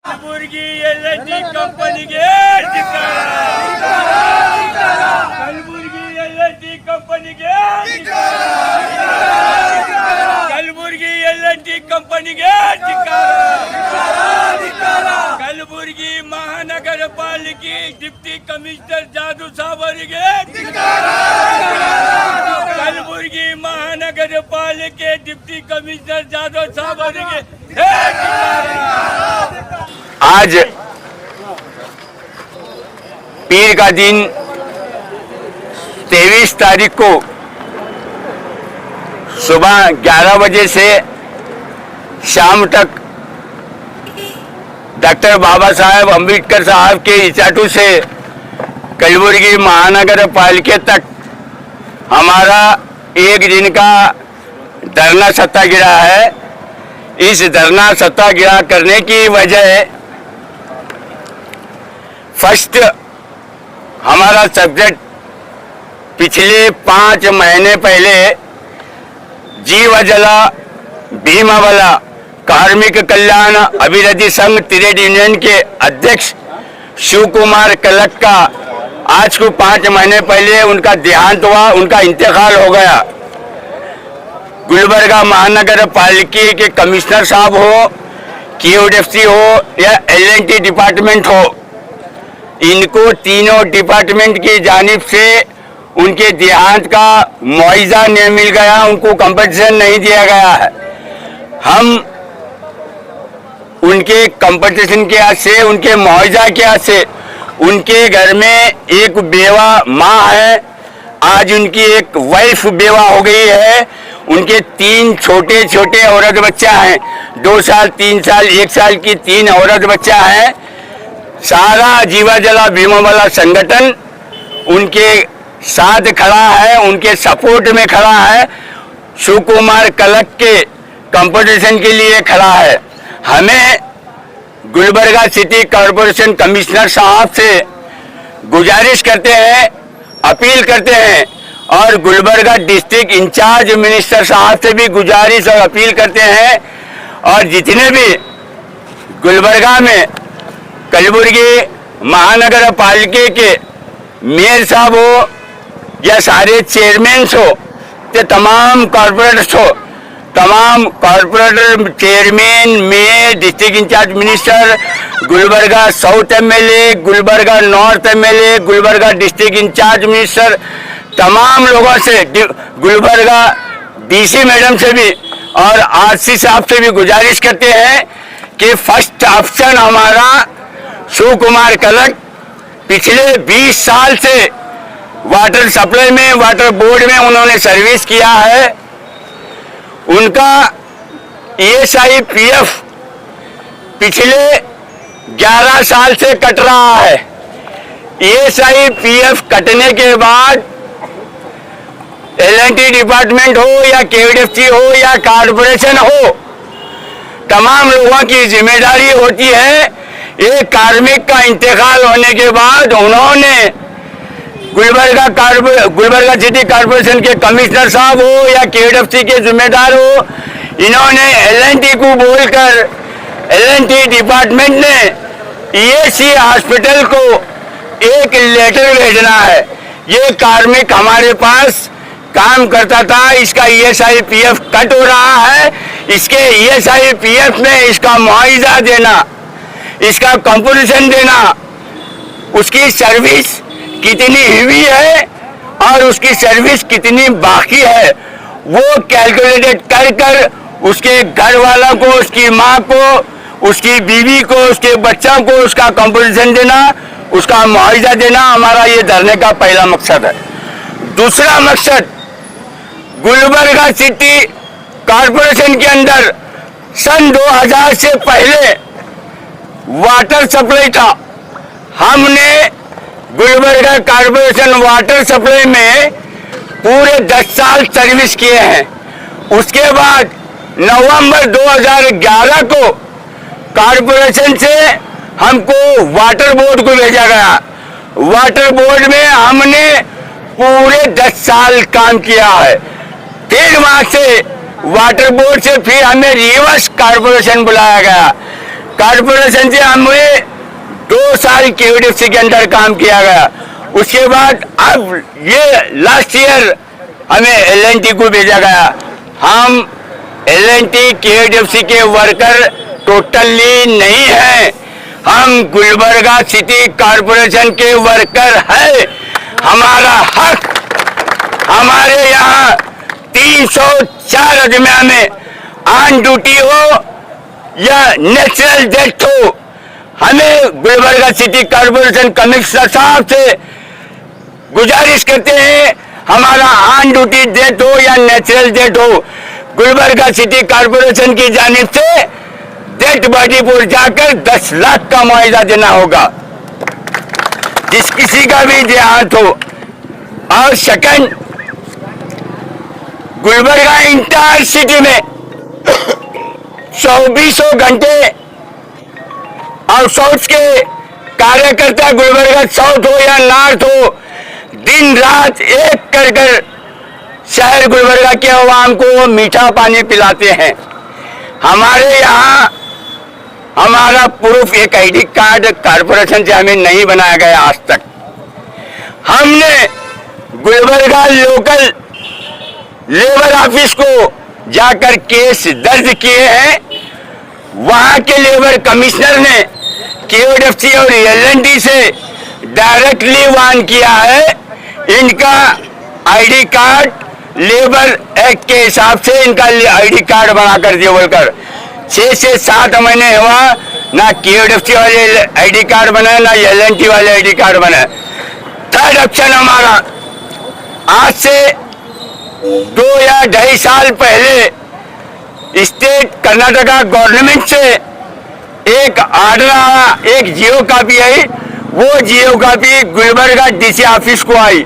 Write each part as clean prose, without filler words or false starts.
ಕಲಬುರಗಿ ಎಲ್&ಟಿ ಕಂಪನಿಗೆ ಕಲಬುರಗಿ ಎಲ್&ಟಿ ಕಂಪನಿಗೆ ಕಲಬುರಗಿ ಎಲ್&ಟಿ ಕಂಪನಿಗೆ ಕಲಬುರಗಿ ಮಹಾನಗರ ಪಾಲಿಕೆ ಡಿಪ್ಟಿ ಕಮಿಷನರ್ ಜಾಧವ್ ಸಾಬ್ ಅವರಿಗೆ ಕಲಬುರಗಿ ಮಹಾನಗರ ಪಾಲಿಕೆ ಡಿಪ್टी कमिश्नर जाधव साहब ಅವರಿಗೆ आज पीर का दिन 23 तारीख को सुबह 11 बजे से शाम तक डॉक्टर बाबा साहेब अम्बेडकर साहब के स्टैचू से कलबुर्गी महानगर पालिका तक हमारा एक दिन का धरना सत्याग्रह है। इस धरना सत्याग्रह करने की वजह फर्स्ट हमारा सब्जेक्ट पिछले 5 महीने पहले जीवजला भीमावला कार्मिक कल्याण अभिवृद्धि संघ ट्रेड यूनियन के अध्यक्ष शिव कुमार कलक का आज को 5 महीने पहले उनका देहांत हुआ, उनका इंतकाल हो गया। गुलबर्गा महानगर पालिका के कमिश्नर साहब हो, KODFC हो या L&T डिपार्टमेंट हो, इनको तीनों डिपार्टमेंट की जानिब से उनके देहांत का मुआवजा नहीं मिल गया, उनको कंपनसेशन नहीं दिया गया है। हम उनके कंपनसेशन के हाथ से, उनके मुआवजा के हाथ से, उनके घर में एक बेवा माँ है, आज उनकी एक वाइफ बेवा हो गई है। उनके 3 छोटे छोटे औरत बच्चा हैं, 2 साल 3 साल 1 साल की 3 औरत बच्चा है। सारा जीवाजला भीमावला संगठन उनके साथ खड़ा है, उनके सपोर्ट में खड़ा है, शिव कुमार कलक के कंपटीशन के लिए खड़ा है। हमें गुलबर्गा सिटी कॉरपोरेशन कमिश्नर साहब से गुजारिश करते हैं, अपील करते हैं और गुलबर्गा डिस्ट्रिक्ट इंचार्ज मिनिस्टर साहब से भी गुजारिश और अपील करते हैं और जितने भी गुलबर्गा में कलबुर्गी महानगर पालिका के मेयर साहब हो या सारे चेयरमैन हो या तमाम कॉर्पोरेटर्स हो, तमाम corporator chairman mayor district in charge minister Gulbarga south MLA, Gulbarga north MLA, Gulbarga district in charge minister तमाम लोगों से, गुलबर्गा DC मैडम से भी और RC साहब से भी गुजारिश करते हैं कि फर्स्ट ऑप्शन हमारा शिव कुमार कलक पिछले 20 साल से वाटर सप्लाई में, वाटर बोर्ड में उन्होंने सर्विस किया है। उनका ESI PF पिछले 11 साल से कट रहा है। ESI PF कटने के बाद L&T डिपार्टमेंट हो या KODFC हो या कॉर्पोरेशन हो, तमाम लोगों की जिम्मेदारी होती है। एक कार्मिक का इंतकाल होने के बाद उन्होंने गुलबर्गा सिटी कॉर्पोरेशन के कमिश्नर साहब हो या KODFC के जिम्मेदार हो, इन्होंने L&T को बोलकर L&T डिपार्टमेंट ने ESC हॉस्पिटल को एक लेटर भेजना है। ये कार्मिक हमारे पास काम करता था, इसका ESI PF कट हो रहा है, इसके ESI PF में इसका मुआवजा देना, इसका कंपनसेशन देना, उसकी सर्विस कितनी हुई है और उसकी सर्विस कितनी बाकी है वो कैलकुलेटेड कर कर उसके घर वालों को, उसकी माँ को, उसकी बीवी को, उसके बच्चों को उसका कंपनसेशन देना, उसका मुआवजा देना हमारा ये धरने का पहला मकसद है। दूसरा मकसद, गुलबर्गा सिटी कॉरपोरेशन के अंदर सन 2000 से पहले वाटर सप्लाई था। हमने गुलबर्गा कॉरपोरेशन वाटर सप्लाई में पूरे 10 साल सर्विस किए हैं। उसके बाद नवंबर 2011 को कॉरपोरेशन से हमको वाटर बोर्ड को भेजा गया। वाटर बोर्ड में हमने पूरे 10 साल काम किया है। फिर वहां से वाटर बोर्ड से फिर हमें रिवर्स कॉरपोरेशन बुलाया गया। कारपोरेशन से हमें 2 साल केवीडीएफसी के अंदर काम किया गया। उसके बाद अब ये लास्ट ईयर हमें एलएनटी को भेजा गया। हम एलएनटी केवीडीएफसी के वर्कर टोटली नहीं हैं, हम गुलबर्गा सिटी कारपोरेशन के वर्कर हैं। हमारा हक, हमारे यहाँ 304 अजमिया में ऑन ड्यूटी हो या नेचुरल डेथ हो, हमें गुलबर्गा सिटी कारपोरेशन कमिश्नर साहब से गुजारिश करते हैं, हमारा ऑन ड्यूटी डेथ हो या नेचुरल डेथ हो, गुलबर्गा सिटी कारपोरेशन की जानिब से डेड बॉडी पर जाकर 10 लाख का मुआवजा देना होगा जिस किसी का भी देहांत हो। और सेकंड, गुलबर्गा इंटायर सिटी में 24 घंटे और साउथ के कार्यकर्ता, गुलबर्गा साउथ हो या नॉर्थ हो, दिन रात एक कर शहर गुलबर्गा के अवाम को मीठा पानी पिलाते हैं। हमारे यहाँ हमारा प्रूफ एक आईडी कार्ड कारपोरेशन से हमें नहीं बनाया गया आज तक। हमने गुलबर्गा लोकल लेबर ऑफिस को जाकर केस दर्ज किए हैं। वहां के लेबर कमिश्नर ने केओडीएफसी और एलएनटी से डायरेक्टली वार्न किया है, इनका आईडी कार्ड लेबर एक्ट के हिसाब से इनका आईडी कार्ड बना कर दिए बोलकर 6 से 7 महीने हुआ, ना केओडीएफसी वाले आईडी कार्ड बनाए ना एलएनटी वाले आईडी कार्ड बनाए। थर्ड ऑप्शन हमारा, आज से 2 या 2.5 साल पहले स्टेट कर्नाटका गवर्नमेंट से एक ऑर्डर आया, एक जियो कॉपी आई। वो जियो कॉपी गुलबर्गा डीसी ऑफिस को आई,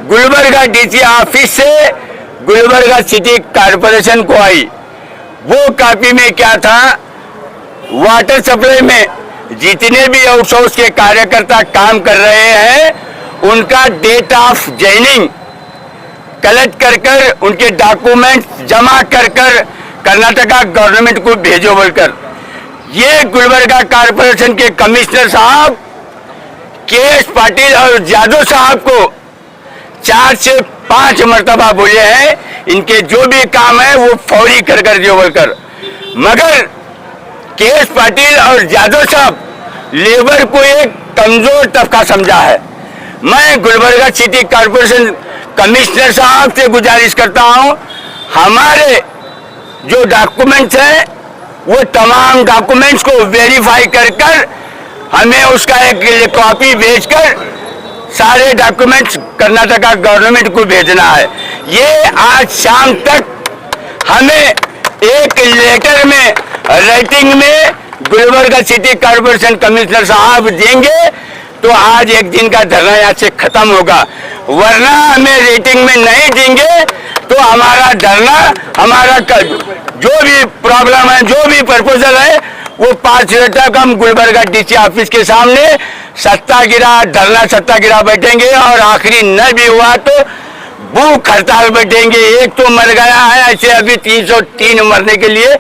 गुलबर्गा डीसी ऑफिस से गुलबर्गा सिटी कारपोरेशन को आई। वो कॉपी में क्या था, वाटर सप्लाई में जितने भी आउटसोर्स के कार्यकर्ता काम कर रहे हैं उनका डेट ऑफ ज्वाइनिंग कलेक्ट कर उनके डॉक्यूमेंट जमा कर कर्नाटका गवर्नमेंट को भेजो बोलकर ये गुलबर्गा कारपोरेशन के कमिश्नर साहब के.एस. पाटिल और यादव साहब को 4 से 5 मरतबा बोले हैं इनके जो भी काम है वो फौरी कर दियो बोलकर। मगर के.एस. पाटिल और यादव साहब लेबर को एक कमजोर तबका समझा है। मैं गुलबर्गा सिटी कारपोरेशन कमिश्नर साहब से गुजारिश करता हूं, हमारे जो डॉक्यूमेंट्स हैं वो तमाम डॉक्यूमेंट्स को वेरीफाई कर हमें उसका एक कॉपी भेजकर सारे डॉक्यूमेंट्स कर्नाटका गवर्नमेंट को भेजना है। ये आज शाम तक हमें एक लेटर में राइटिंग में गुलबर्गा सिटी कारपोरेशन कमिश्नर साहब देंगे तो आज एक दिन का धरना यहाँ से खत्म होगा, वरना हमें रेटिंग में नहीं देंगे तो हमारा धरना, हमारा जो भी प्रॉब्लम है, जो भी प्रपोजल है वो 5 बजे तक हम गुलबर्गा डीसी ऑफिस के सामने सत्याग्रह, धरना सत्याग्रह बैठेंगे और आखिरी न भी हुआ तो भूख हड़ताल बैठेंगे। एक तो मर गया है, ऐसे अभी 303 मरने के लिए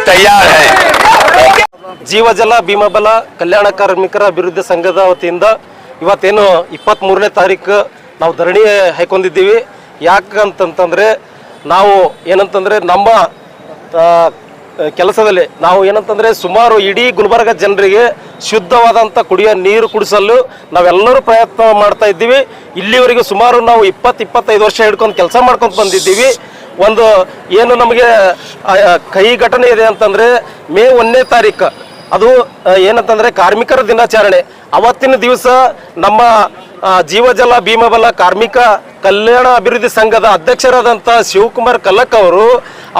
तैयार है। ಜೀವಜಲ ಭೀಮಬಲ ಕಲ್ಯಾಣ ಕಾರ್ಮಿಕರ ಅಭಿವೃದ್ಧಿ ಸಂಘದ ವತಿಯಿಂದ ಇವತ್ತೇನು 23ನೇ ತಾರೀಕು ನಾವು ಧರಣಿ ಹಾಕೊಂಡಿದ್ದೀವಿ। ಯಾಕಂತಂತಂದರೆ ನಾವು ಏನಂತಂದರೆ ನಮ್ಮ ಕೆಲಸದಲ್ಲಿ ನಾವು ಏನಂತಂದರೆ ಸುಮಾರು ಇಡೀ ಗುಲ್ಬರ್ಗ ಜನರಿಗೆ ಶುದ್ಧವಾದಂಥ ಕುಡಿಯೋ ನೀರು ಕುಡಿಸಲು ನಾವೆಲ್ಲರೂ ಪ್ರಯತ್ನ ಮಾಡ್ತಾ ಇದ್ದೀವಿ। ಇಲ್ಲಿವರೆಗೂ ಸುಮಾರು ನಾವು 20-25 ವರ್ಷ ಹಿಡ್ಕೊಂಡು ಕೆಲಸ ಮಾಡ್ಕೊಂಡು ಬಂದಿದ್ದೀವಿ। ಒಂದು ಏನು ನಮಗೆ ಕಹಿ ಘಟನೆ ಇದೆ ಅಂತಂದರೆ ಮೇ 1ನೇ ತಾರೀಕು ಅದು ಏನಂತಂದರೆ ಕಾರ್ಮಿಕರ ದಿನಾಚರಣೆ। ಅವತ್ತಿನ ದಿವಸ ನಮ್ಮ ಜೀವಜಲ ಭೀಮಬಲ ಕಾರ್ಮಿಕ ಕಲ್ಯಾಣ ಅಭಿವೃದ್ಧಿ ಸಂಘದ ಅಧ್ಯಕ್ಷರಾದಂಥ ಶಿವಕುಮಾರ್ ಕಲ್ಲಕ್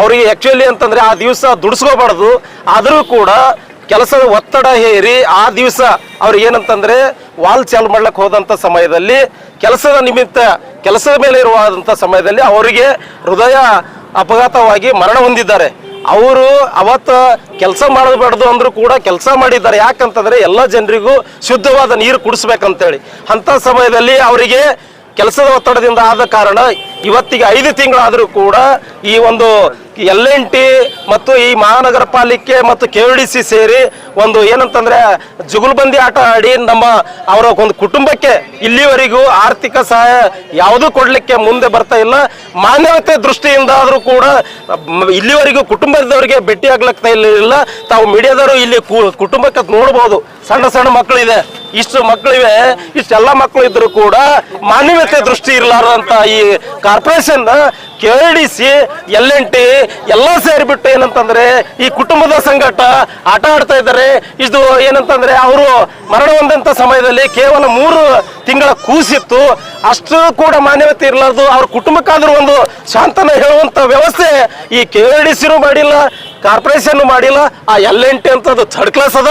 ಅವರಿಗೆ ಆ್ಯಕ್ಚುಲಿ ಅಂತಂದರೆ ಆ ದಿವಸ ದುಡಿಸ್ಕೋಬಾರ್ದು, ಆದರೂ ಕೂಡ ಕೆಲಸದ ಒತ್ತಡ ಹೇರಿ ಆ ದಿವಸ ಅವ್ರು ಏನಂತಂದರೆ ವಾಲ್ ಚಾಲು ಮಾಡ್ಲಿಕ್ಕೆ ಹೋದಂಥ ಸಮಯದಲ್ಲಿ ಕೆಲಸದ ನಿಮಿತ್ತ ಕೆಲಸದ ಮೇಲೆ ಇರುವಂಥ ಸಮಯದಲ್ಲಿ ಅವರಿಗೆ ಹೃದಯ ಅಪಘಾತವಾಗಿ ಮರಣ ಹೊಂದಿದ್ದಾರೆ। ಅವರು ಅವತ್ತು ಕೆಲಸ ಮಾಡಬಾರ್ದು ಅಂದರೂ ಕೂಡ ಕೆಲಸ ಮಾಡಿದ್ದಾರೆ। ಯಾಕಂತಂದರೆ ಎಲ್ಲ ಜನರಿಗೂ ಶುದ್ಧವಾದ ನೀರು ಕುಡಿಸ್ಬೇಕಂತೇಳಿ ಅಂಥ ಸಮಯದಲ್ಲಿ ಅವರಿಗೆ ಕೆಲಸದ ಒತ್ತಡದಿಂದ ಆದ ಕಾರಣ ಇವತ್ತಿಗೆ 5 ತಿಂಗಳಾದರೂ ಕೂಡ ಈ ಒಂದು L&T ಮತ್ತು ಈ ಮಹಾನಗರ ಪಾಲಿಕೆ ಮತ್ತು KVDC ಸೇರಿ ಒಂದು ಏನಂತಂದ್ರೆ ಜುಗುಲ್ಬಂದಿ ಆಟ ಆಡಿ ಅವರ ಒಂದು ಕುಟುಂಬಕ್ಕೆ ಇಲ್ಲಿವರೆಗೂ ಆರ್ಥಿಕ ಸಹಾಯ ಯಾವುದೂ ಕೊಡ್ಲಿಕ್ಕೆ ಮುಂದೆ ಬರ್ತಾ ಇಲ್ಲ. ಮಾನವತೆ ದೃಷ್ಟಿಯಿಂದ ಆದರೂ ಕೂಡ ಇಲ್ಲಿವರೆಗೂ ಕುಟುಂಬದವರಿಗೆ ಭೇಟಿ ಆಗ್ಲಿಕ್ತಾ ಇಲ್ಲ. ತಾವು ಮೀಡಿಯಾದವರು ಇಲ್ಲಿ ಕುಟುಂಬಕ್ಕೆ ನೋಡ್ಬೋದು, ಸಣ್ಣ ಸಣ್ಣ ಮಕ್ಕಳಿದೆ, ಇಷ್ಟು ಮಕ್ಕಳಿವೆ, ಇಷ್ಟೆಲ್ಲ ಮಕ್ಕಳು ಇದ್ರು ಕೂಡ ಮಾನವೀಯತೆ ದೃಷ್ಟಿ ಇರಲಾರಂತ ಈ ಕಾರ್ಪೊರೇಷನ್ KVDC L&T ಎಲ್ಲ ಸೇರಿಬಿಟ್ಟು ಏನಂತಂದ್ರೆ ಈ ಕುಟುಂಬದ ಸಂಘಟ ಆಟ ಆಡ್ತಾ ಇದ್ದಾರೆ. ಇದು ಏನಂತಂದ್ರೆ ಅವರು ಮರಣ ಹೊಂದಂತ ಸಮಯದಲ್ಲಿ ಕೇವಲ 3 ತಿಂಗಳ ಕೂಸಿತ್ತು, ಅಷ್ಟು ಕೂಡ ಮಾನ್ಯತೆ ಇರಲಾರ್ದು ಅವ್ರ ಕುಟುಂಬಕ್ಕಾದ್ರೂ ಒಂದು ಶಾಂತನ ಹೇಳುವಂತ ವ್ಯವಸ್ಥೆ ಈ KVDC ಮಾಡಿಲ್ಲ, ಕಾರ್ಪೊರೇಷನ್ ಮಾಡಿಲ್ಲ. ಆ L&T ಅಂತದ್ದು ಥರ್ಡ್ ಕ್ಲಾಸ್ ಅದ,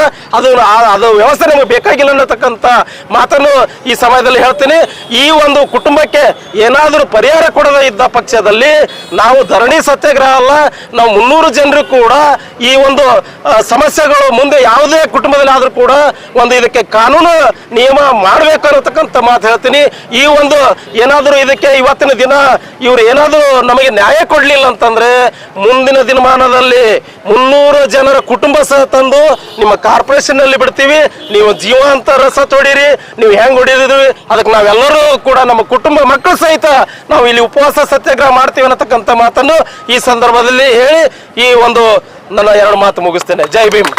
ಅದು ವ್ಯವಸ್ಥೆ ನಮಗೆ ಬೇಕಾಗಿಲ್ಲ ಅನ್ನತಕ್ಕಂಥ ಮಾತನ್ನು ಈ ಸಮಯದಲ್ಲಿ ಹೇಳ್ತೀನಿ. ಈ ಒಂದು ಕುಟುಂಬಕ್ಕೆ ಏನಾದರೂ ಪರಿಹಾರ ಕೊಡದೇ ಇದ್ದ ಪಕ್ಷದಲ್ಲಿ ನಾವು ಧರಣಿ ಸತ್ಯಾಗ್ರಹ ಅಲ್ಲ, ನಾವು 300 ಜನರು ಕೂಡ ಈ ಒಂದು ಸಮಸ್ಯೆಗಳು ಮುಂದೆ ಯಾವುದೇ ಕುಟುಂಬದಲ್ಲಿ ಆದ್ರೂ ಕೂಡ ಒಂದು ಇದಕ್ಕೆ ಕಾನೂನು ನಿಯಮ ಮಾಡಬೇಕು ಅನ್ನತಕ್ಕಂಥ ಮಾತು ಹೇಳ್ತೀನಿ. ಈ ಒಂದು ಏನಾದರೂ ಇದಕ್ಕೆ ಇವತ್ತಿನ ದಿನ ಇವ್ರು ಏನಾದರೂ ನಮಗೆ ನ್ಯಾಯ ಕೊಡ್ಲಿಲ್ಲ ಅಂತಂದ್ರೆ ಮುಂದಿನ ದಿನಮಾನದಲ್ಲಿ 300 ಜನರ ಕುಟುಂಬ ಸಹ ತಂದು ನಿಮ್ಮ ಕಾರ್ಪೊರೇಷನ್ ನಲ್ಲಿ ಬಿಡ್ತೀವಿ. ನೀವು ಜೀವಾಂತ ರಸ ತೊಡೀರಿ, ನೀವು ಹೆಂಗ್ ಹೊಡಿದಿದ್ರಿ ಅದಕ್ಕೆ ನಾವೆಲ್ಲರೂ ಕೂಡ ನಮ್ಮ ಕುಟುಂಬ ಮಕ್ಕಳು ಸಹಿತ ನಾವು ಇಲ್ಲಿ ಉಪವಾಸ ಸತ್ಯಾಗ್ರಹ ಮಾಡ್ತೀವಿ ಅನ್ನತಕ್ಕಂಥ ಮಾತನ್ನು ಈ ಸಂದರ್ಭದಲ್ಲಿ ಹೇಳಿ ಈ ಒಂದು ನನ್ನ 2 ಮಾತು ಮುಗಿಸ್ತೇನೆ. ಜೈ ಭೀಮ್.